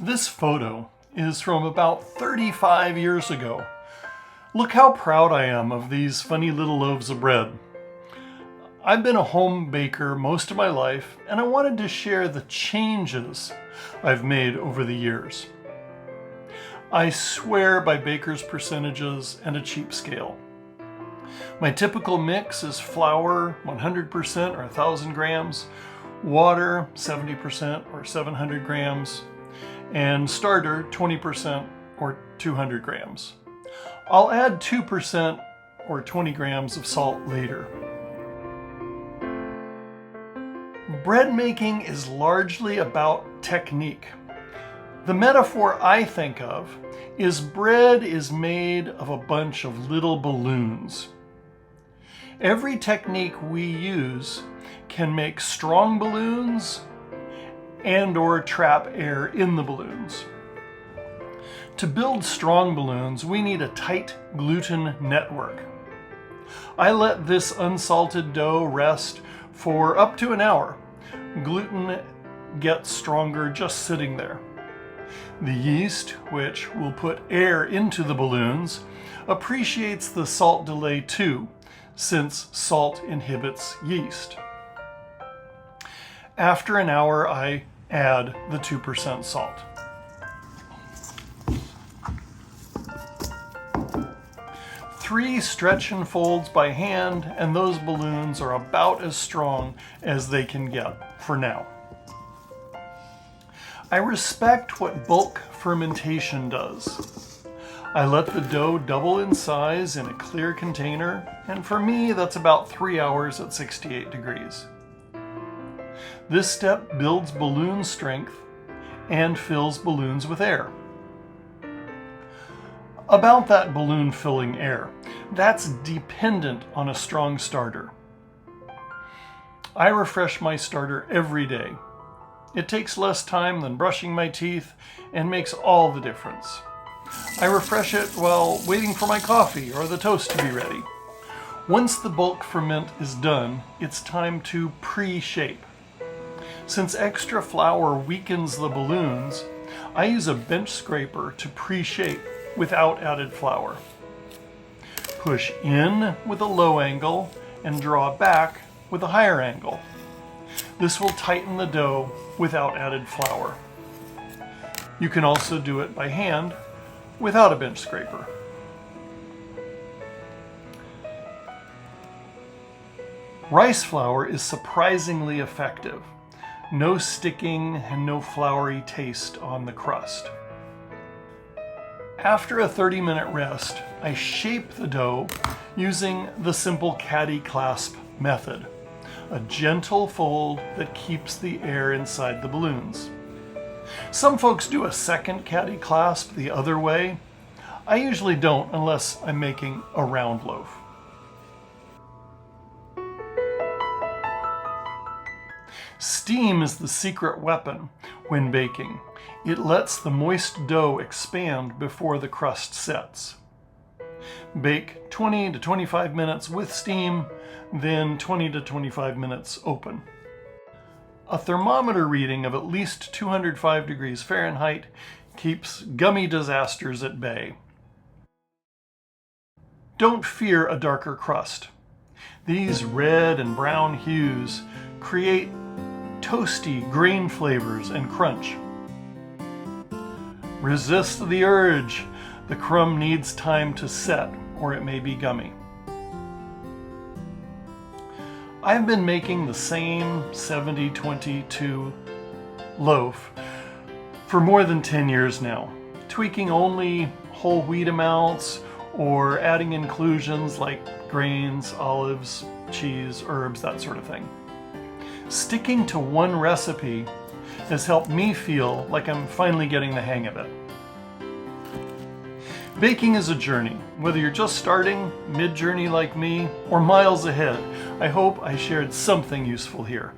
This photo is from about 35 years ago. Look how proud I am of these funny little loaves of bread. I've been a home baker most of my life, and I wanted to share the changes I've made over the years. I swear by baker's percentages and a cheap scale. My typical mix is flour 100% or 1,000 grams, water 70% or 700 grams, and starter 20% or 200 grams. I'll add 2% or 20 grams of salt later. Bread making is largely about technique. The metaphor I think of is bread is made of a bunch of little balloons. Every technique we use can make strong balloons and or trap air in the balloons. To build strong balloons, we need a tight gluten network. I let this unsalted dough rest for up to an hour. Gluten gets stronger just sitting there. The yeast, which will put air into the balloons, appreciates the salt delay too, since salt inhibits yeast. After an hour, I add the 2% salt. Three stretch and folds by hand, and those balloons are about as strong as they can get for now. I respect what bulk fermentation does. I let the dough double in size in a clear container, and for me that's about 3 hours at 68 degrees. This step builds balloon strength and fills balloons with air. About that balloon filling air, that's dependent on a strong starter. I refresh my starter every day. It takes less time than brushing my teeth and makes all the difference. I refresh it while waiting for my coffee or the toast to be ready. Once the bulk ferment is done, it's time to pre-shape. Since extra flour weakens the balloons, I use a bench scraper to pre-shape without added flour. Push in with a low angle and draw back with a higher angle. This will tighten the dough without added flour. You can also do it by hand without a bench scraper. Rice flour is surprisingly effective. No sticking and no floury taste on the crust. After a 30-minute rest, I shape the dough using the simple caddy clasp method, a gentle fold that keeps the air inside the balloons. Some folks do a second caddy clasp the other way. I usually don't unless I'm making a round loaf. Steam is the secret weapon when baking. It lets the moist dough expand before the crust sets. Bake 20 to 25 minutes with steam, then 20 to 25 minutes open. A thermometer reading of at least 205 degrees Fahrenheit keeps gummy disasters at bay. Don't fear a darker crust. These red and brown hues create toasty grain flavors and crunch. Resist the urge. The crumb needs time to set, or it may be gummy. I've been making the same 70-22 loaf for more than 10 years now, tweaking only whole wheat amounts or adding inclusions like grains, olives, cheese, herbs, that sort of thing. Sticking to one recipe has helped me feel like I'm finally getting the hang of it. Baking is a journey. Whether you're just starting, mid-journey like me, or miles ahead, I hope I shared something useful here.